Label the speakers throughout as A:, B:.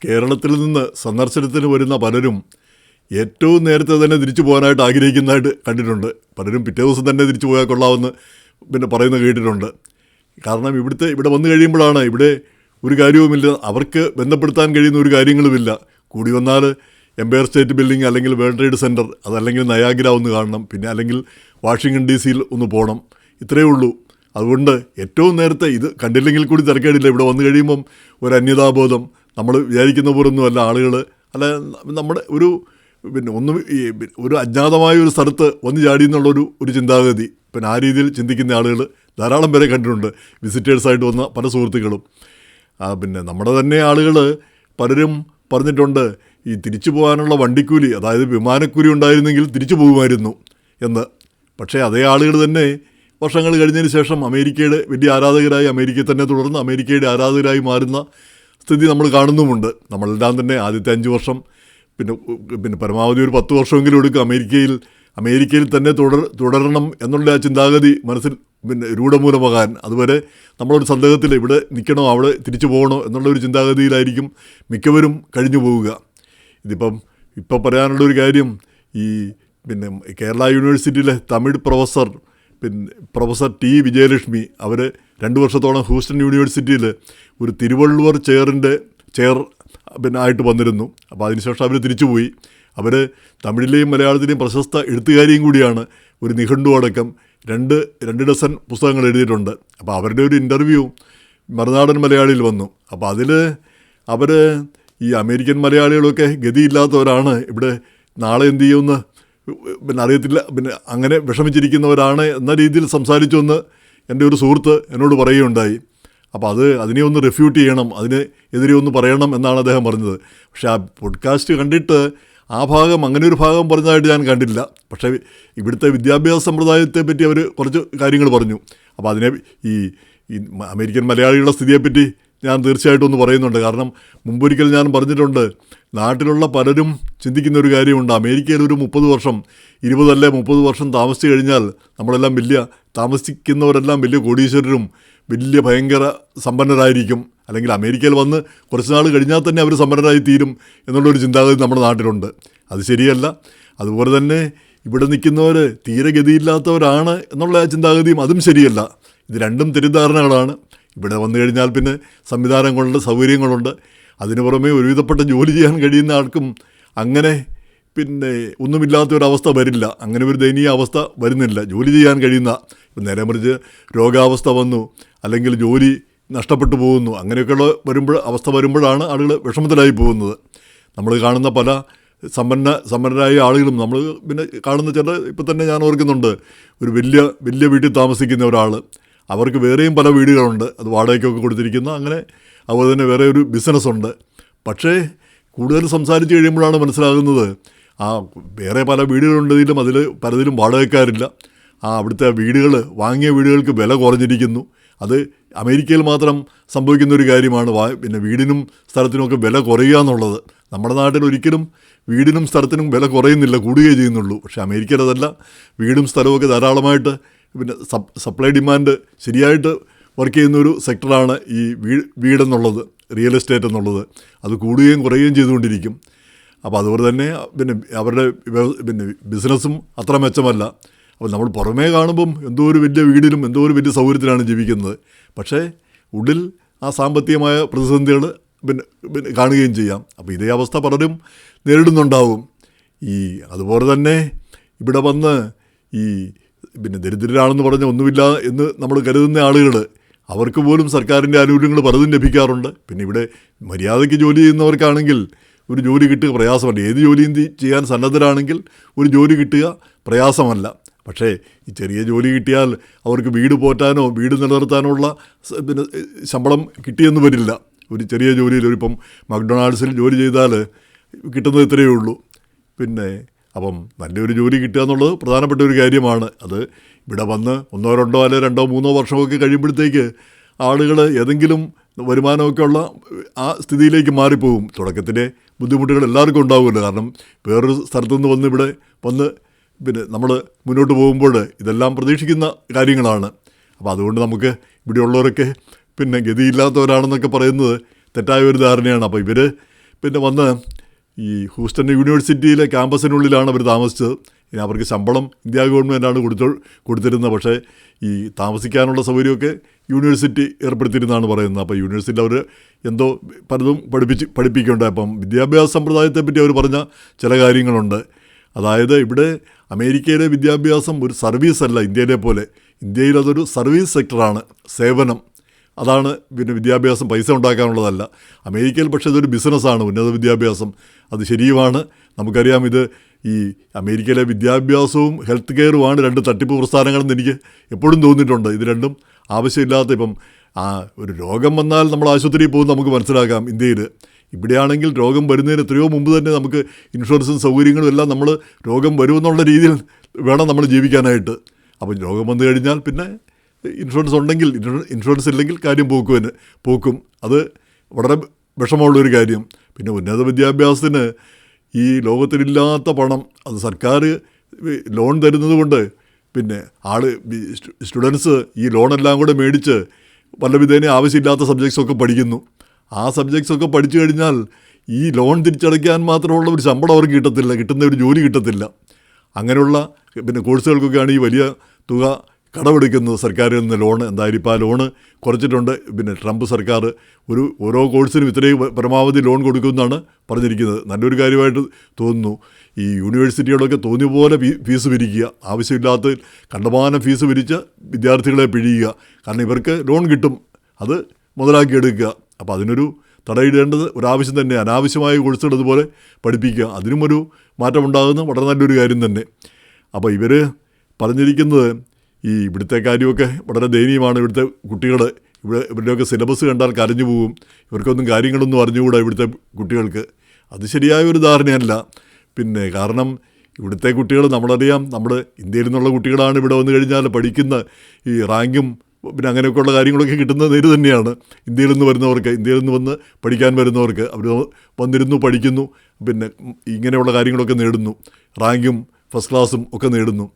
A: കേരളത്തിൽ നിന്ന് സന്ദർശനത്തിന് വരുന്ന പലരും ഏറ്റവും നേരത്തെ തന്നെ തിരിച്ചു പോകാനായിട്ട് ആഗ്രഹിക്കുന്നതായിട്ട് കണ്ടിട്ടുണ്ട്. പലരും പിറ്റേ ദിവസം തന്നെ തിരിച്ചു പോയാൽ കൊള്ളാമെന്ന് പറയുന്നത് കേട്ടിട്ടുണ്ട്. കാരണം ഇവിടെ വന്നു കഴിയുമ്പോഴാണ് ഇവിടെ ഒരു കാര്യവുമില്ല, അവർക്ക് ബന്ധപ്പെടുത്താൻ കഴിയുന്ന ഒരു കാര്യങ്ങളുമില്ല. കൂടി വന്നാൽ എംപയർ സ്റ്റേറ്റ് ബിൽഡിംഗ് അല്ലെങ്കിൽ വേൾഡ് ട്രേഡ് സെൻറ്റർ, അതല്ലെങ്കിൽ നയാഗ്ര ഒന്ന് കാണണം, പിന്നെ അല്ലെങ്കിൽ വാഷിംഗ്ടൺ DC ഒന്ന് പോകണം, ഇത്രയേ ഉള്ളൂ. അതുകൊണ്ട് ഏറ്റവും നേരത്തെ ഇത് കണ്ടില്ലെങ്കിൽ കൂടി തിരക്കേടില്ല. ഇവിടെ വന്നു കഴിയുമ്പം ഒരു അന്യതാബോധം, നമ്മൾ വിചാരിക്കുന്ന പോലൊന്നുമല്ല ആളുകൾ, അല്ല നമ്മുടെ ഒരു അജ്ഞാതമായ ഒരു സ്ഥലത്ത് വന്നു ചാടി എന്നുള്ളൊരു ചിന്താഗതി. പിന്നെ ആ രീതിയിൽ ചിന്തിക്കുന്ന ആളുകൾ ധാരാളം പേരെ കണ്ടിട്ടുണ്ട്, വിസിറ്റേഴ്സായിട്ട് വന്ന പല സുഹൃത്തുക്കളും. നമ്മുടെ തന്നെ ആളുകൾ പലരും പറഞ്ഞിട്ടുണ്ട്, ഈ തിരിച്ചു പോകാനുള്ള വണ്ടിക്കൂലി, അതായത് വിമാനക്കൂലി ഉണ്ടായിരുന്നെങ്കിൽ തിരിച്ചു പോകുമായിരുന്നു എന്ന്. പക്ഷേ അതേ ആളുകൾ തന്നെ വർഷങ്ങൾ കഴിഞ്ഞതിന് ശേഷം അമേരിക്കയുടെ വലിയ ആരാധകരായി, അമേരിക്കയെ തന്നെ തുടർന്ന് അമേരിക്കയുടെ ആരാധകരായി മാറുന്ന സ്ഥിതി നമ്മൾ കാണുന്നുമുണ്ട്. നമ്മളെല്ലാം തന്നെ ആദ്യത്തെ 5 വർഷം പിന്നെ പരമാവധി ഒരു 10 വർഷമെങ്കിലും എടുക്കും അമേരിക്കയിൽ തന്നെ തുടരണം എന്നുള്ള ആ ചിന്താഗതി മനസ്സിൽ രൂഢമൂലമാകാൻ. അതുവരെ നമ്മളൊരു സന്ദേഹത്തിൽ ഇവിടെ നിൽക്കണോ അവിടെ തിരിച്ചു പോകണോ എന്നുള്ളൊരു ചിന്താഗതിയിലായിരിക്കും മിക്കവരും കഴിഞ്ഞു പോവുക. ഇപ്പോൾ പറയാനുള്ളൊരു കാര്യം, ഈ കേരള യൂണിവേഴ്സിറ്റിയിലെ തമിഴ് പ്രൊഫസർ T. വിജയലക്ഷ്മി, അവർ 2 വർഷത്തോളം ഹൂസ്റ്റൺ യൂണിവേഴ്സിറ്റിയിൽ ഒരു തിരുവള്ളുവർ ചെയർ ആയിട്ട് വന്നിരുന്നു. അപ്പോൾ അതിനുശേഷം അവർ തിരിച്ചുപോയി. അവർ തമിഴിലെയും മലയാളത്തിലെയും പ്രശസ്ത എഴുത്തുകാരിയും കൂടിയാണ്. ഒരു നിഘണ്ടു അടക്കം 2 ഡസൻ പുസ്തകങ്ങൾ എഴുതിയിട്ടുണ്ട്. അപ്പോൾ അവരുടെ ഒരു ഇൻ്റർവ്യൂ മറുനാടൻ മലയാളിയിൽ വന്നു. അപ്പോൾ അതിൽ അവർ ഈ അമേരിക്കൻ മലയാളികളൊക്കെ ഗതിയില്ലാത്തവരാണ്, ഇവിടെ നാളെ എന്ത് ചെയ്യുമെന്ന് അറിയത്തില്ല, അങ്ങനെ വിഷമിച്ചിരിക്കുന്നവരാണ് എന്ന രീതിയിൽ സംസാരിച്ചു എന്ന് എൻ്റെ ഒരു സുഹൃത്ത് എന്നോട് പറയുകയുണ്ടായി. അപ്പോൾ അതിനെ ഒന്ന് റിഫ്യൂട്ട് ചെയ്യണം, അതിന് എതിരെ ഒന്ന് പറയണം എന്നാണ് അദ്ദേഹം പറഞ്ഞത്. പക്ഷേ ആ പോഡ്കാസ്റ്റ് കണ്ടിട്ട് ആ ഭാഗം, അങ്ങനെ ഒരു ഭാഗം പറഞ്ഞതായിട്ട് ഞാൻ കണ്ടില്ല. പക്ഷേ ഇവിടുത്തെ വിദ്യാഭ്യാസ സമ്പ്രദായത്തെ പറ്റി അവർ കുറച്ച് കാര്യങ്ങൾ പറഞ്ഞു. അപ്പോൾ അതിനെ ഈ അമേരിക്കൻ മലയാളികളുടെ സ്ഥിതിയെപ്പറ്റി ഞാൻ തീർച്ചയായിട്ടും ഒന്ന് പറയുന്നുണ്ട്. കാരണം മുമ്പൊരിക്കൽ ഞാൻ പറഞ്ഞിട്ടുണ്ട്, നാട്ടിലുള്ള പലരും ചിന്തിക്കുന്ന ഒരു കാര്യമുണ്ട്, അമേരിക്കയിൽ ഒരു 30 വർഷം 20 അല്ലേ 30 വർഷം താമസിച്ച് കഴിഞ്ഞാൽ നമ്മളെല്ലാം താമസിക്കുന്നവരെല്ലാം വലിയ കോടീശ്വരരും വലിയ ഭയങ്കര സമ്പന്നരായിരിക്കും, അല്ലെങ്കിൽ അമേരിക്കയിൽ വന്ന് കുറച്ച് നാൾ കഴിഞ്ഞാൽ തന്നെ അവർ സമ്പന്നരായി തീരും എന്നുള്ളൊരു ചിന്താഗതി നമ്മുടെ നാട്ടിലുണ്ട്. അത് ശരിയല്ല. അതുപോലെ തന്നെ ഇവിടെ നിൽക്കുന്നവർ തീരെ ഗതിയില്ലാത്തവരാണ് എന്നുള്ള ആ ചിന്താഗതിയും അതും ശരിയല്ല. ഇത് രണ്ടും തെറ്റിദ്ധാരണകളാണ്. ഇവിടെ വന്നു കഴിഞ്ഞാൽ പിന്നെ സംവിധാനങ്ങളുണ്ട്, സൗകര്യങ്ങളുണ്ട്. അതിനു പുറമേ ഒരുവിധപ്പെട്ട ജോലി ചെയ്യാൻ കഴിയുന്ന ആൾക്കും അങ്ങനെ ഒന്നുമില്ലാത്തൊരവസ്ഥ വരില്ല, അങ്ങനെ ഒരു ദയനീയ അവസ്ഥ വരുന്നില്ല. ജോലി ചെയ്യാൻ കഴിയുന്ന, നേരെ മറിച്ച് രോഗാവസ്ഥ വന്നു അല്ലെങ്കിൽ ജോലി നഷ്ടപ്പെട്ടു പോകുന്നു, അങ്ങനെയൊക്കെയുള്ള അവസ്ഥ വരുമ്പോഴാണ് ആളുകൾ വിഷമത്തിലായി പോകുന്നത്. നമ്മൾ കാണുന്ന പല സമ്പന്നരായ ആളുകളും നമ്മൾ കാണുന്ന ഇപ്പം തന്നെ ഞാൻ ഓർക്കുന്നുണ്ട്, ഒരു വലിയ വീട്ടിൽ താമസിക്കുന്ന ഒരാൾ, അവർക്ക് വേറെയും പല വീടുകളുണ്ട്, അത് വാടകയ്ക്കൊക്കെ കൊടുത്തിരിക്കുന്ന, അങ്ങനെ അതുപോലെ തന്നെ വേറെ ഒരു ബിസിനസ്സുണ്ട്. പക്ഷേ കൂടുതൽ സംസാരിച്ച് കഴിയുമ്പോഴാണ് മനസ്സിലാകുന്നത്, വേറെ പല വീടുകളുണ്ടെങ്കിലും അതിൽ പലതിലും വാടകക്കാരില്ല. അവിടുത്തെ വാങ്ങിയ വീടുകൾക്ക് വില കുറഞ്ഞിരിക്കുന്നു. അത് അമേരിക്കയിൽ മാത്രം സംഭവിക്കുന്ന ഒരു കാര്യമാണ്. വീടിനും സ്ഥലത്തിനുമൊക്കെ വില കുറയുക എന്നുള്ളത്. നമ്മുടെ നാട്ടിൽ ഒരിക്കലും വീടിനും സ്ഥലത്തിനും വില കുറയുന്നില്ല, കൂടുകയേ ചെയ്യുന്നുള്ളൂ. പക്ഷേ അമേരിക്കയിൽ അതല്ല, വീടും സ്ഥലമൊക്കെ ധാരാളമായിട്ട് സപ്ലൈ ഡിമാൻഡ് ശരിയായിട്ട് വർക്ക് ചെയ്യുന്നൊരു സെക്ടറാണ് ഈ വീടെന്നുള്ളത്, റിയൽ എസ്റ്റേറ്റ് എന്നുള്ളത്. അത് കൂടുകയും കുറയുകയും ചെയ്തുകൊണ്ടിരിക്കും. അപ്പോൾ അതുപോലെ തന്നെ അവരുടെ ബിസിനസ്സും അത്ര മെച്ചമല്ല. അപ്പോൾ നമ്മൾ പുറമേ കാണുമ്പം എന്തോ ഒരു വലിയ വീടിലും എന്തോ ഒരു വലിയ സൗകര്യത്തിലാണ് ജീവിക്കുന്നത്. പക്ഷേ ഉള്ളിൽ ആ സാമ്പത്തികമായ പ്രതിസന്ധികൾ കാണുകയും ചെയ്യാം. അപ്പോൾ ഇതേ അവസ്ഥ പലരും നേരിടുന്നുണ്ടാവും. അതുപോലെ തന്നെ ഇവിടെ വന്ന് ദരിദ്രരാണെന്ന് പറഞ്ഞ് ഒന്നുമില്ല എന്ന് നമ്മൾ കരുതുന്ന ആളുകൾ, അവർക്ക് പോലും സർക്കാരിൻ്റെ ആനുകൂല്യങ്ങൾ പലതും ലഭിക്കാറുണ്ട്. പിന്നെ ഇവിടെ മര്യാദയ്ക്ക് ജോലി ചെയ്യുന്നവർക്കാണെങ്കിൽ ഒരു ജോലി കിട്ടുക പ്രയാസമല്ല. ഏത് ജോലിയും ചെയ്യാൻ സന്നദ്ധരാണെങ്കിൽ ഒരു ജോലി കിട്ടുക പ്രയാസമല്ല. പക്ഷേ ഈ ചെറിയ ജോലി കിട്ടിയാൽ അവർക്ക് വീട് പോറ്റാനോ വീട് നിലനിർത്താനോ ഉള്ള ശമ്പളം കിട്ടിയെന്ന് വരില്ല. ഒരു ചെറിയ ജോലിയിൽ ഇപ്പം മക്ഡൊണാൾഡ്സിൽ ജോലി ചെയ്താൽ കിട്ടുന്നത് ഇത്രയേ ഉള്ളൂ. അപ്പം നല്ലൊരു ജോലി കിട്ടുക എന്നുള്ളത് പ്രധാനപ്പെട്ട ഒരു കാര്യമാണ്. അത് ഇവിടെ വന്ന് 1 2 അല്ലെങ്കിൽ 2 3 വർഷമൊക്കെ കഴിയുമ്പോഴത്തേക്ക് ആളുകൾ ഏതെങ്കിലും വരുമാനമൊക്കെ ഉള്ള ആ സ്ഥിതിയിലേക്ക് മാറിപ്പോകും. തുടക്കത്തിലെ ബുദ്ധിമുട്ടുകൾ എല്ലാവർക്കും ഉണ്ടാവുമല്ലോ. കാരണം വേറൊരു സ്ഥലത്തുനിന്ന് ഇവിടെ വന്ന് നമ്മൾ മുന്നോട്ട് പോകുമ്പോൾ ഇതെല്ലാം പ്രതീക്ഷിക്കുന്ന കാര്യങ്ങളാണ്. അപ്പോൾ അതുകൊണ്ട് നമുക്ക് ഇവിടെയുള്ളവരൊക്കെ ഗതിയില്ലാത്തവരാണെന്നൊക്കെ പറയുന്നത് തെറ്റായ ഒരു ധാരണയാണ്. അപ്പോൾ ഇവർ പിന്നെ വന്ന് ഈ ഹൂസ്റ്റൺ യൂണിവേഴ്സിറ്റിയിലെ ക്യാമ്പസിനുള്ളിലാണ് അവർ താമസിച്ചത്. ഇനി അവർക്ക് ശമ്പളം ഇന്ത്യ ഗവൺമെൻറ്റാണ് കൊടുത്തിരുന്നത്. പക്ഷേ ഈ താമസിക്കാനുള്ള സൗകര്യമൊക്കെ യൂണിവേഴ്സിറ്റി ഏർപ്പെടുത്തിയിരുന്നാണ് പറയുന്നത്. അപ്പോൾ യൂണിവേഴ്സിറ്റിയിൽ അവർ എന്തോ പലതും പഠിപ്പിക്കുകയുണ്ടായി. അപ്പം വിദ്യാഭ്യാസ സമ്പ്രദായത്തെപ്പറ്റി അവർ പറഞ്ഞ ചില കാര്യങ്ങളുണ്ട്. അതായത് ഇവിടെ അമേരിക്കയിലെ വിദ്യാഭ്യാസം ഒരു സർവീസല്ല ഇന്ത്യയിലെ പോലെ. ഇന്ത്യയിൽ അതൊരു സർവീസ് സെക്ടറാണ്, സേവനം. അതാണ് പിന്നെ വിദ്യാഭ്യാസം പൈസ ഉണ്ടാക്കാനുള്ളതല്ല. അമേരിക്കയിൽ പക്ഷേ ഇതൊരു ബിസിനസ്സാണ് ഉന്നത വിദ്യാഭ്യാസം. അത് ശരിയുമാണ്. നമുക്കറിയാം ഇത് ഈ അമേരിക്കയിലെ വിദ്യാഭ്യാസവും ഹെൽത്ത് കെയറുമാണ് രണ്ട് തട്ടിപ്പ് പ്രസ്ഥാനങ്ങളെന്ന് എനിക്ക് എപ്പോഴും തോന്നിയിട്ടുണ്ട്. ഇത് രണ്ടും ആവശ്യമില്ലാത്ത ഇപ്പം ഒരു രോഗം വന്നാൽ നമ്മൾ ആശുപത്രിയിൽ പോകും, നമുക്ക് മനസ്സിലാക്കാം. ഇന്ത്യയിൽ ഇവിടെയാണെങ്കിൽ രോഗം വരുന്നതിന് എത്രയോ മുമ്പ് തന്നെ നമുക്ക് ഇൻഷുറൻസും സൗകര്യങ്ങളും എല്ലാം നമ്മൾ രോഗം വരുമെന്നുള്ള രീതിയിൽ വേണം നമ്മൾ ജീവിക്കാനായിട്ട്. അപ്പം രോഗം വന്നു കഴിഞ്ഞാൽ പിന്നെ ഇൻഷുറൻസ് ഉണ്ടെങ്കിൽ, ഇൻഷുറൻസ് ഇല്ലെങ്കിൽ കാര്യം പോക്കും. അത് വളരെ വിഷമമുള്ളൊരു കാര്യം. പിന്നെ ഉന്നത വിദ്യാഭ്യാസത്തിന് ഈ ലോകത്തിലില്ലാത്ത പണം അത് സർക്കാർ ലോൺ തരുന്നത് കൊണ്ട് പിന്നെ സ്റ്റുഡൻസ് ഈ ലോണെല്ലാം കൂടെ മേടിച്ച് പല വിധേന ആവശ്യമില്ലാത്ത സബ്ജക്ട്സൊക്കെ പഠിക്കുന്നു. ആ സബ്ജക്ട്സൊക്കെ പഠിച്ചു കഴിഞ്ഞാൽ ഈ ലോൺ തിരിച്ചടയ്ക്കാൻ മാത്രമുള്ള ഒരു ശമ്പളം അവർക്ക് കിട്ടത്തില്ല, കിട്ടുന്ന ഒരു ജോലി കിട്ടത്തില്ല. അങ്ങനെയുള്ള പിന്നെ കോഴ്സുകൾക്കൊക്കെയാണ് ഈ വലിയ തുക കടമെടുക്കുന്നത് സർക്കാരിൽ നിന്ന് ലോൺ. എന്തായാലും ഇപ്പോൾ ആ ലോണ് കുറച്ചിട്ടുണ്ട്. പിന്നെ ട്രംപ് സർക്കാർ ഓരോ കോഴ്സിനും ഇത്രയും പരമാവധി ലോൺ കൊടുക്കുമെന്നാണ് പറഞ്ഞിരിക്കുന്നത്. നല്ലൊരു കാര്യമായിട്ട് തോന്നുന്നു. ഈ യൂണിവേഴ്സിറ്റികളൊക്കെ തോന്നിയ പോലെ ഫീസ് പിരിക്കുക, ആവശ്യമില്ലാത്ത കണ്ടമാനം ഫീസ് പിരിച്ച് വിദ്യാർത്ഥികളെ പിഴിയുക. കാരണം ഇവർക്ക് ലോൺ കിട്ടും, അത് മുതലാക്കിയെടുക്കുക. അപ്പോൾ അതിനൊരു തടയിടേണ്ടത് ഒരാവശ്യം തന്നെ. അനാവശ്യമായ കോഴ്സുകൾ അതുപോലെ പഠിപ്പിക്കുക, അതിനും ഒരു മാറ്റമുണ്ടാകുന്ന വളരെ നല്ലൊരു കാര്യം തന്നെ. അപ്പോൾ ഇവർ പറഞ്ഞിരിക്കുന്നത് ഈ ഇവിടുത്തെ കാര്യമൊക്കെ വളരെ ദയനീയമാണ്. ഇവിടുത്തെ കുട്ടികൾ ഇവരുടെയൊക്കെ സിലബസ് കണ്ടാൽ കരഞ്ഞു പോകും. ഇവർക്കൊന്നും കാര്യങ്ങളൊന്നും അറിഞ്ഞുകൂടാ ഇവിടുത്തെ കുട്ടികൾക്ക്. അത് ശരിയായ ഒരു ധാരണയല്ല. പിന്നെ കാരണം ഇവിടുത്തെ കുട്ടികൾ നമ്മളറിയാം, നമ്മുടെ ഇന്ത്യയിൽ നിന്നുള്ള കുട്ടികളാണ് ഇവിടെ വന്നു കഴിഞ്ഞാൽ പഠിക്കുന്ന ഈ റാങ്കും പിന്നെ അങ്ങനെയൊക്കെയുള്ള കാര്യങ്ങളൊക്കെ കിട്ടുന്നത് നേര് തന്നെയാണ്. ഇന്ത്യയിൽ നിന്ന് വരുന്നവർക്ക്, ഇന്ത്യയിൽ നിന്ന് വന്ന് പഠിക്കാൻ വരുന്നവർക്ക് അവർ വന്നിരുന്നു പഠിക്കുന്നു, പിന്നെ ഇങ്ങനെയുള്ള കാര്യങ്ങളൊക്കെ നേടുന്നു, റാങ്കും ഫസ്റ്റ് ക്ലാസ്സും ഒക്കെ നേടുന്നു.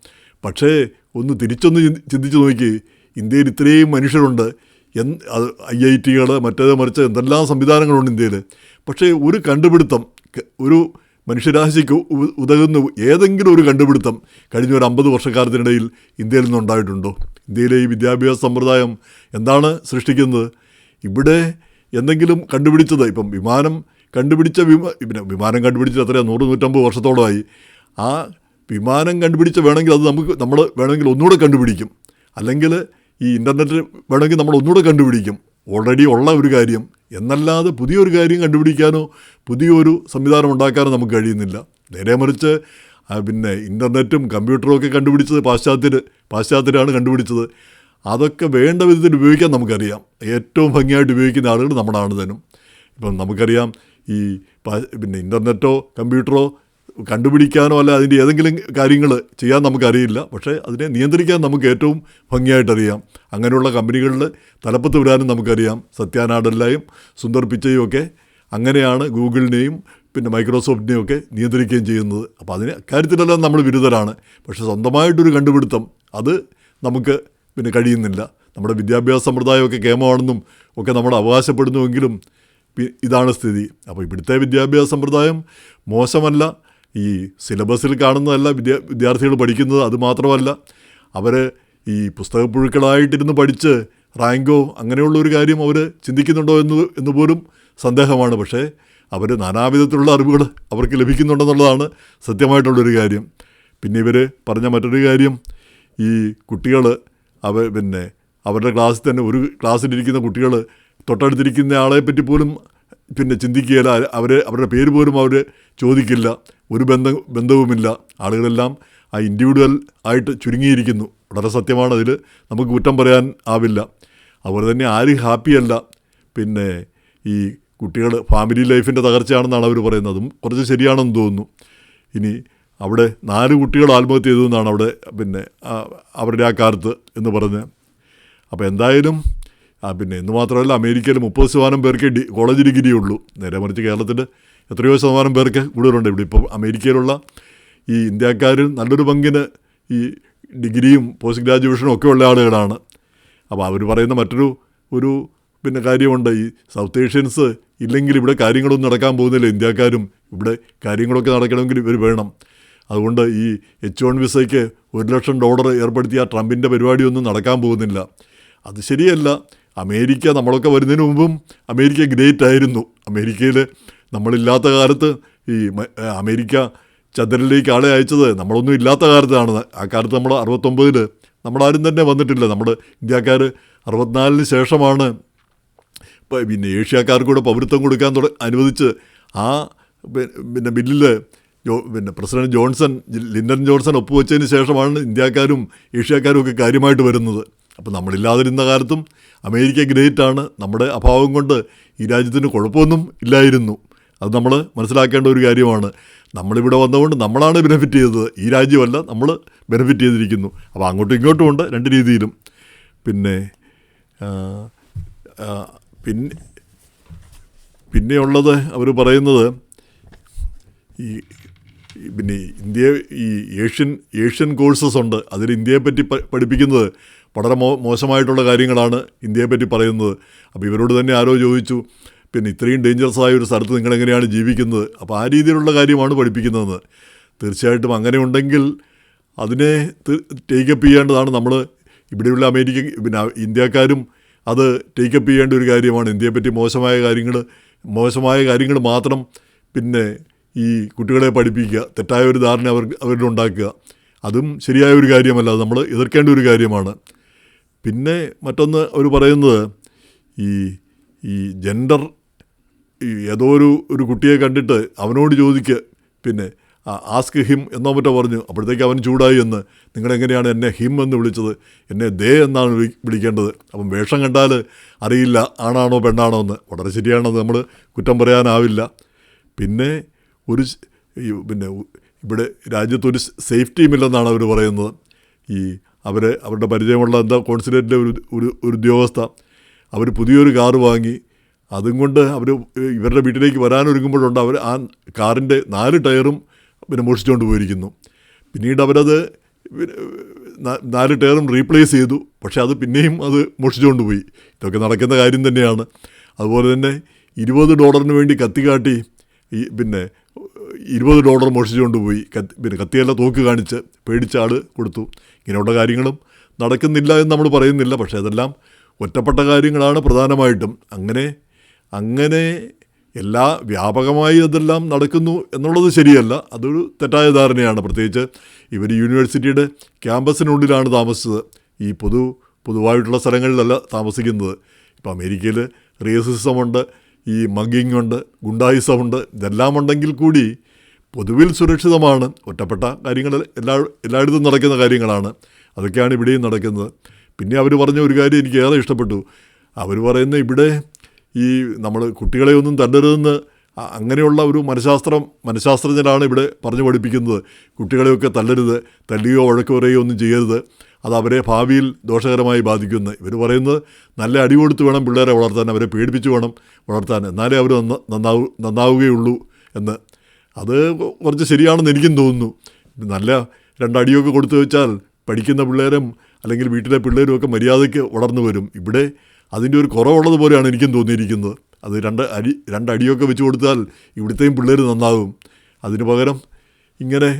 A: പക്ഷേ ഒന്ന് തിരിച്ചൊന്ന് ചിന്തിച്ച് നോക്കി, ഇന്ത്യയിൽ ഇത്രയും മനുഷ്യരുണ്ട്, IITകൾ മറ്റേത് മറിച്ച് എന്തെല്ലാം സംവിധാനങ്ങളുണ്ട് ഇന്ത്യയിൽ. പക്ഷേ ഒരു കണ്ടുപിടുത്തം, ഒരു മനുഷ്യരാശിക്ക് ഉതകുന്ന ഏതെങ്കിലും ഒരു കണ്ടുപിടുത്തം കഴിഞ്ഞ ഒരു 50 വർഷക്കാലത്തിനിടയിൽ ഇന്ത്യയിൽ നിന്നുണ്ടായിട്ടുണ്ടോ? ഇന്ത്യയിലെ ഈ വിദ്യാഭ്യാസ സമ്പ്രദായം എന്താണ് സൃഷ്ടിക്കുന്നത്? ഇവിടെ എന്തെങ്കിലും കണ്ടുപിടിച്ചത്, ഇപ്പം വിമാനം കണ്ടുപിടിച്ച വിമാനം കണ്ടുപിടിച്ചത് എത്രയാണ്, 100-150 വർഷത്തോളമായി. ആ വിമാനം കണ്ടുപിടിച്ച വേണമെങ്കിൽ അത് നമ്മൾ വേണമെങ്കിൽ ഒന്നുകൂടെ കണ്ടുപിടിക്കും. അല്ലെങ്കിൽ ഈ ഇൻ്റർനെറ്റ് വേണമെങ്കിൽ നമ്മൾ ഒന്നുകൂടെ കണ്ടുപിടിക്കും, ഓൾറെഡി ഉള്ള ഒരു കാര്യം. എന്നല്ലാതെ പുതിയൊരു കാര്യം കണ്ടുപിടിക്കാനോ പുതിയൊരു സംവിധാനം ഉണ്ടാക്കാനോ നമുക്ക് കഴിയുന്നില്ല. നേരെ മറിച്ച് പിന്നെ ഇൻ്റർനെറ്റും കമ്പ്യൂട്ടറും ഒക്കെ കണ്ടുപിടിച്ചത് പാശ്ചാത്യരാണ് കണ്ടുപിടിച്ചത്. അതൊക്കെ വേണ്ട വിധത്തിൽ ഉപയോഗിക്കാൻ നമുക്കറിയാം. ഏറ്റവും ഭംഗിയായിട്ട് ഉപയോഗിക്കുന്ന ആളുകൾ നമ്മളാണ് താനും. ഇപ്പം നമുക്കറിയാം ഈ പിന്നെ ഇൻ്റർനെറ്റോ കമ്പ്യൂട്ടറോ കണ്ടുപിടിക്കാനോ അല്ല അതിൻ്റെ ഏതെങ്കിലും കാര്യങ്ങൾ ചെയ്യാൻ നമുക്കറിയില്ല. പക്ഷേ അതിനെ നിയന്ത്രിക്കാൻ നമുക്ക് ഏറ്റവും ഭംഗിയായിട്ടറിയാം. അങ്ങനെയുള്ള കമ്പനികളിൽ തലപ്പത്ത് വരാനും നമുക്കറിയാം. സത്യ നാഡെല്ലയും സുന്ദർ പിച്ചയും ഒക്കെ അങ്ങനെയാണ് ഗൂഗിളിനെയും പിന്നെ മൈക്രോസോഫ്റ്റിനെയും ഒക്കെ നിയന്ത്രിക്കുകയും ചെയ്യുന്നത്. അപ്പോൾ അതിന് കാര്യത്തിലെല്ലാം നമ്മൾ വിരുദ്ധരാണ്. പക്ഷേ സ്വന്തമായിട്ടൊരു കണ്ടുപിടുത്തം അത് നമുക്ക് പിന്നെ കഴിയുന്നില്ല. നമ്മുടെ വിദ്യാഭ്യാസ സമ്പ്രദായമൊക്കെ കേമമാണെന്നും ഒക്കെ നമ്മൾ അവകാശപ്പെടുന്നുവെങ്കിലും ഇതാണ് സ്ഥിതി. അപ്പോൾ ഇവിടുത്തെ വിദ്യാഭ്യാസ സമ്പ്രദായം മോശമല്ല. ഈ സിലബസിൽ കാണുന്നതല്ല വിദ്യാർത്ഥികൾ പഠിക്കുന്നത്. അതുമാത്രമല്ല, അവർ ഈ പുസ്തകപ്പുഴുക്കളായിട്ടിരുന്ന് പഠിച്ച് റാങ്കോ അങ്ങനെയുള്ളൊരു കാര്യം അവർ ചിന്തിക്കുന്നുണ്ടോ എന്ന് പോലും സന്ദേഹമാണ്. പക്ഷേ അവർ നാനാവിധത്തിലുള്ള അറിവുകൾ അവർക്ക് ലഭിക്കുന്നുണ്ടെന്നുള്ളതാണ് സത്യമായിട്ടുള്ളൊരു കാര്യം. പിന്നെ ഇവർ പറഞ്ഞ മറ്റൊരു കാര്യം, ഈ കുട്ടികൾ പിന്നെ അവരുടെ ക്ലാസ്സിൽ തന്നെ ഒരു ക്ലാസ്സിലിരിക്കുന്ന കുട്ടികൾ തൊട്ടടുത്തിരിക്കുന്ന ആളെപ്പറ്റി പോലും പിന്നെ ചിന്തിക്കുകയില്ല. അവരുടെ പേര് പോലും അവർ ചോദിക്കില്ല. ഒരു ബന്ധവുമില്ല. ആളുകളെല്ലാം ആ ഇൻഡിവിജ്വൽ ആയിട്ട് ചുരുങ്ങിയിരിക്കുന്നു. വളരെ സത്യമാണ്. അതിൽ നമുക്ക് കുറ്റം പറയാൻ ആവില്ല. അതുപോലെ തന്നെ ആരും ഹാപ്പിയല്ല. പിന്നെ ഈ കുട്ടികൾ ഫാമിലി ലൈഫിൻ്റെ തകർച്ചയാണെന്നാണ് അവർ പറയുന്നത്. അതും കുറച്ച് ശരിയാണെന്ന് തോന്നുന്നു. ഇനി അവിടെ 4 കുട്ടികൾ ആത്മഹത്യ ചെയ്തു എന്നാണ് അവിടെ പിന്നെ അവരുടെ ആ കാലത്ത് എന്ന് പറഞ്ഞ്. അപ്പോൾ എന്തായാലും പിന്നെ എന്ന് മാത്രമല്ല, അമേരിക്കയിൽ 30% പേർക്ക് കോളേജ് ഡിഗ്രിയേ ഉള്ളൂ. നേരെ മറിച്ച് കേരളത്തിൽ എത്രയോ ശതമാനം പേർക്ക് കൂടുതലുണ്ട്. ഇവിടെ ഇപ്പോൾ അമേരിക്കയിലുള്ള ഈ ഇന്ത്യക്കാരിൽ നല്ലൊരു പങ്കിന് ഈ ഡിഗ്രിയും പോസ്റ്റ് ഗ്രാജുവേഷനും ഒക്കെ ഉള്ള ആളുകളാണ്. അപ്പോൾ അവർ പറയുന്ന മറ്റൊരു പിന്നെ കാര്യമുണ്ട്. ഈ സൗത്ത് ഏഷ്യൻസ് ഇല്ലെങ്കിൽ ഇവിടെ കാര്യങ്ങളൊന്നും നടക്കാൻ പോകുന്നില്ല. ഇന്ത്യക്കാരും ഇവിടെ കാര്യങ്ങളൊക്കെ നടക്കണമെങ്കിൽ ഇവർ വേണം. അതുകൊണ്ട് ഈ H1 വിസയ്ക്ക് $1,00,000 ഏർപ്പെടുത്തിയ ട്രംപിൻ്റെ പരിപാടിയൊന്നും നടക്കാൻ പോകുന്നില്ല. അത് ശരിയല്ല. അമേരിക്ക നമ്മളൊക്കെ വരുന്നതിന് മുമ്പും അമേരിക്ക ഗ്രേറ്റ് ആയിരുന്നു. അമേരിക്കയിൽ നമ്മളില്ലാത്ത കാലത്ത് ഈ അമേരിക്ക ചന്ദ്രനിലേക്ക് ആളെ അയച്ചത് നമ്മളൊന്നും ഇല്ലാത്ത കാലത്താണ്. ആ കാലത്ത് നമ്മൾ 69-ൽ നമ്മളാരും തന്നെ വന്നിട്ടില്ല. നമ്മൾ ഇന്ത്യക്കാർ 64-ന് ശേഷമാണ് പിന്നെ ഏഷ്യക്കാർക്കൂടെ പൗരത്വം കൊടുക്കാൻ അനുവദിച്ച് ആ പിന്നെ ബില്ലിൽ പിന്നെ പ്രസിഡന്റ് ലിൻഡൻ ജോൺസൺ ഒപ്പുവെച്ചതിന് ശേഷമാണ് ഇന്ത്യക്കാരും ഏഷ്യക്കാരും ഒക്കെ കാര്യമായിട്ട് വരുന്നത്. അപ്പോൾ നമ്മളില്ലാതിരുന്ന കാലത്തും അമേരിക്ക ഗ്രേറ്റാണ്. നമ്മുടെ അഭാവം കൊണ്ട് ഈ രാജ്യത്തിന് കുഴപ്പമൊന്നും ഇല്ലായിരുന്നു. അത് നമ്മൾ മനസ്സിലാക്കേണ്ട ഒരു കാര്യമാണ്. നമ്മളിവിടെ വന്നതുകൊണ്ട് നമ്മളാണ് ബെനിഫിറ്റ് ചെയ്തത്, ഈ രാജ്യമല്ല നമ്മൾ ബെനിഫിറ്റ് ചെയ്തിരിക്കുന്നു. അപ്പോൾ അങ്ങോട്ടും ഇങ്ങോട്ടും ഉണ്ട്, രണ്ട് രീതിയിലും. പിന്നെയുള്ളത് അവർ പറയുന്നത് പിന്നെ ഈ ഏഷ്യൻ കോഴ്സസ് ഉണ്ട്. അതിൽ ഇന്ത്യയെപ്പറ്റി പഠിപ്പിക്കുന്നത് വളരെ മോശമായിട്ടുള്ള കാര്യങ്ങളാണ് ഇന്ത്യയെപ്പറ്റി പറയുന്നത്. അപ്പോൾ ഇവരോട് തന്നെ ആരോ ചോദിച്ചു, പിന്നെ ഇത്രയും ഡേഞ്ചറസ് ആയ ഒരു സ്ഥലത്ത് നിങ്ങളെങ്ങനെയാണ് ജീവിക്കുന്നത്? അപ്പോൾ ആ രീതിയിലുള്ള കാര്യമാണ് പഠിപ്പിക്കുന്നതെന്ന്. തീർച്ചയായിട്ടും അങ്ങനെ ഉണ്ടെങ്കിൽ അതിനെ ടേക്കപ്പ് ചെയ്യേണ്ടതാണ് നമ്മൾ. ഇവിടെയുള്ള പിന്നെ ഇന്ത്യക്കാരും അത് ടേക്കപ്പ് ചെയ്യേണ്ട ഒരു കാര്യമാണ്. ഇന്ത്യയെപ്പറ്റി മോശമായ കാര്യങ്ങൾ മാത്രം പിന്നെ ഈ കുട്ടികളെ പഠിപ്പിക്കുക, തെറ്റായ ഒരു ധാരണ അവരിലുണ്ടാക്കുക, അതും ശരിയായ ഒരു കാര്യമല്ല. അത് നമ്മൾ എതിർക്കേണ്ട ഒരു കാര്യമാണ്. പിന്നെ മറ്റൊന്ന് അവർ പറയുന്നത് ഈ ജെൻഡർ, ഏതോ ഒരു കുട്ടിയെ കണ്ടിട്ട് അവനോട് ചോദിക്കുക, പിന്നെ ആസ്ക് ഹിം എന്നോ മറ്റോ പറഞ്ഞു. അപ്പോഴത്തേക്ക് അവൻ ചൂടായി എന്ന്, നിങ്ങളെങ്ങനെയാണ് എന്നെ ഹിം എന്ന് വിളിച്ചത്, എന്നെ ദേ എന്നാണ് വിളിക്കേണ്ടത്. അപ്പം വേഷം കണ്ടാൽ അറിയില്ല ആണാണോ പെണ്ണാണോ എന്ന്. വളരെ ശരിയാണത്, നമ്മൾ കുറ്റം പറയാനാവില്ല. പിന്നെ ഇവിടെ രാജ്യത്തൊരു സേഫ്റ്റിയുമില്ലെന്നാണ് അവർ പറയുന്നത്. അവരുടെ പരിചയമുള്ള കോൺസുലേറ്റിലെ ഒരു ഉദ്യോഗസ്ഥ, അവർ പുതിയൊരു കാറ് വാങ്ങി, അതും കൊണ്ട് ഇവരുടെ വീട്ടിലേക്ക് വരാനൊരുങ്ങുമ്പോഴുണ്ട് അവർ ആ കാറിൻ്റെ 4 ടയറും മോഷിച്ചുകൊണ്ട് പോയിരിക്കുന്നു. പിന്നീട് അവരത് 4 ടയറും റീപ്ലേസ് ചെയ്തു, പക്ഷേ അത് പിന്നെയും അത് മോഷിച്ചുകൊണ്ട് പോയി. ഇതൊക്കെ നടക്കുന്ന കാര്യം തന്നെയാണ്. അതുപോലെ തന്നെ $20 വേണ്ടി കത്തി കാട്ടി പിന്നെ $20 മോഷിച്ചുകൊണ്ട് പോയി. കത്തിയല്ല, തോക്ക് കാണിച്ച് പേടിച്ച ആൾ കൊടുത്തു. ഇങ്ങനെയുള്ള കാര്യങ്ങളും നടക്കുന്നില്ല എന്ന് നമ്മൾ പറയുന്നില്ല, പക്ഷേ അതെല്ലാം ഒറ്റപ്പെട്ട കാര്യങ്ങളാണ് പ്രധാനമായിട്ടും. അങ്ങനെ വ്യാപകമായി അതെല്ലാം നടക്കുന്നു എന്നുള്ളത് ശരിയല്ല. അതൊരു തെറ്റായ ധാരണയാണ്. പ്രത്യേകിച്ച് ഇവർ യൂണിവേഴ്സിറ്റിയുടെ ക്യാമ്പസിനുള്ളിലാണ് താമസിച്ചത്. ഈ പൊതുവായിട്ടുള്ള സ്ഥലങ്ങളിലല്ല താമസിക്കുന്നത്. ഇപ്പോൾ അമേരിക്കയിൽ റേസിസമുണ്ട്, ഈ മഗ്ഗിങ് ഉണ്ട്, ഗുണ്ടായിസമുണ്ട്. ഇതെല്ലാം ഉണ്ടെങ്കിൽ കൂടി പൊതുവിൽ സുരക്ഷിതമാണ്. ഒറ്റപ്പെട്ട കാര്യങ്ങൾ എല്ലായിടത്തും നടക്കുന്ന കാര്യങ്ങളാണ്. അതൊക്കെയാണ് ഇവിടെയും നടക്കുന്നത്. പിന്നെ അവർ പറഞ്ഞ ഒരു കാര്യം എനിക്ക് ഏറെ ഇഷ്ടപ്പെട്ടു. അവർ പറയുന്ന ഇവിടെ ഈ നമ്മൾ കുട്ടികളെ ഒന്നും തല്ലരുതെന്ന് അങ്ങനെയുള്ള ഒരു മനഃശാസ്ത്രജ്ഞരാണ് ഇവിടെ പറഞ്ഞു പഠിപ്പിക്കുന്നത്. കുട്ടികളെയൊക്കെ തല്ലരുത്, തല്ലുകയോ വഴക്ക് പറയുകയോ ഒന്നും ചെയ്യരുത്, അത് അവരെ ഭാവിയിൽ ദോഷകരമായി ബാധിക്കുമെന്ന്. ഇവർ പറയുന്നത് നല്ല അടി കൊടുത്ത് വേണം പിള്ളേരെ വളർത്താൻ, അവരെ പേടിപ്പിച്ച് വേണം വളർത്താൻ, എന്നാലേ അവർ നന്നാവുകയുള്ളൂ എന്ന്. അത് കുറച്ച് ശരിയാണെന്ന് എനിക്കും തോന്നുന്നു. നല്ല 2 അടിയൊക്കെ കൊടുത്തു വെച്ചാൽ പഠിക്കുന്ന പിള്ളേരും അല്ലെങ്കിൽ വീട്ടിലെ പിള്ളേരും ഒക്കെ മര്യാദയ്ക്ക് വളർന്നു വരും. ഇവിടെ അതിൻ്റെ ഒരു കുറവുള്ളത് പോലെയാണ് എനിക്കും തോന്നിയിരിക്കുന്നത്. അത് 2 അടിയൊക്കെ വെച്ച് കൊടുത്താൽ ഇവിടുത്തെയും പിള്ളേർ നന്നാകും. അതിന് പകരം ഇങ്ങനെ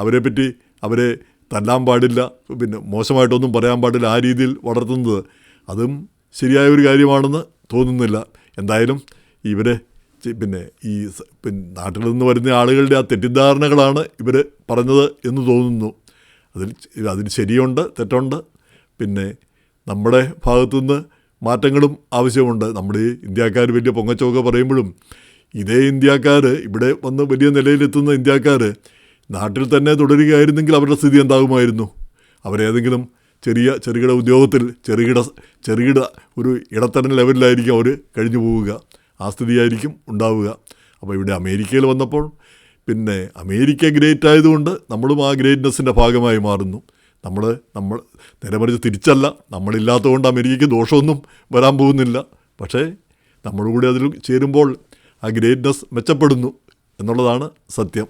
A: അവരെപ്പറ്റി അവരെ തല്ലാൻ പാടില്ല, മോശമായിട്ടൊന്നും പറയാൻ പാടില്ല, ആ രീതിയിൽ വളർത്തുന്നത് അതും ശരിയായ ഒരു കാര്യമാണെന്ന് തോന്നുന്നില്ല. എന്തായാലും ഇവരെ ഈ നാട്ടിൽ നിന്ന് വരുന്ന ആളുകളുടെ ആ തെറ്റിദ്ധാരണകളാണ് ഇവർ പറഞ്ഞത് എന്ന് തോന്നുന്നു. അതിന് ശരിയുണ്ട്, തെറ്റുണ്ട്. പിന്നെ നമ്മുടെ ഭാഗത്തുനിന്ന് മാറ്റങ്ങളും ആവശ്യമുണ്ട്. നമ്മുടെ ഈ ഇന്ത്യക്കാർ വലിയ പൊങ്ങച്ചമൊക്കെ പറയുമ്പോഴും ഇതേ ഇന്ത്യക്കാർ ഇവിടെ വന്ന് വലിയ നിലയിലെത്തുന്ന ഇന്ത്യക്കാർ നാട്ടിൽ തന്നെ തുടരുകയായിരുന്നെങ്കിൽ അവരുടെ സ്ഥിതി എന്താകുമായിരുന്നു? അവരേതെങ്കിലും ചെറുകിട ഉദ്യോഗത്തിൽ ചെറുകിട ഒരു ഇടത്തരം ലെവലിലായിരിക്കും അവർ കഴിഞ്ഞു പോവുക. ആ സ്ഥിതിയായിരിക്കും ഉണ്ടാവുക. അപ്പോൾ ഇവിടെ അമേരിക്കയിൽ വന്നപ്പോൾ അമേരിക്ക ഗ്രേറ്റ് ആയതുകൊണ്ട് നമ്മളും ആ ഗ്രേറ്റ്നെസ്സിൻ്റെ ഭാഗമായി മാറുന്നു. നമ്മൾ നേരെ മറിച്ച് തിരിച്ചല്ല. നമ്മളില്ലാത്തതുകൊണ്ട് അമേരിക്കയ്ക്ക് ദോഷമൊന്നും വരാൻ പോകുന്നില്ല. പക്ഷേ നമ്മുടെ കൂടെ അതിൽ ചേരുമ്പോൾ ആ ഗ്രേറ്റ്നെസ് മെച്ചപ്പെടുന്നു എന്നുള്ളതാണ് സത്യം.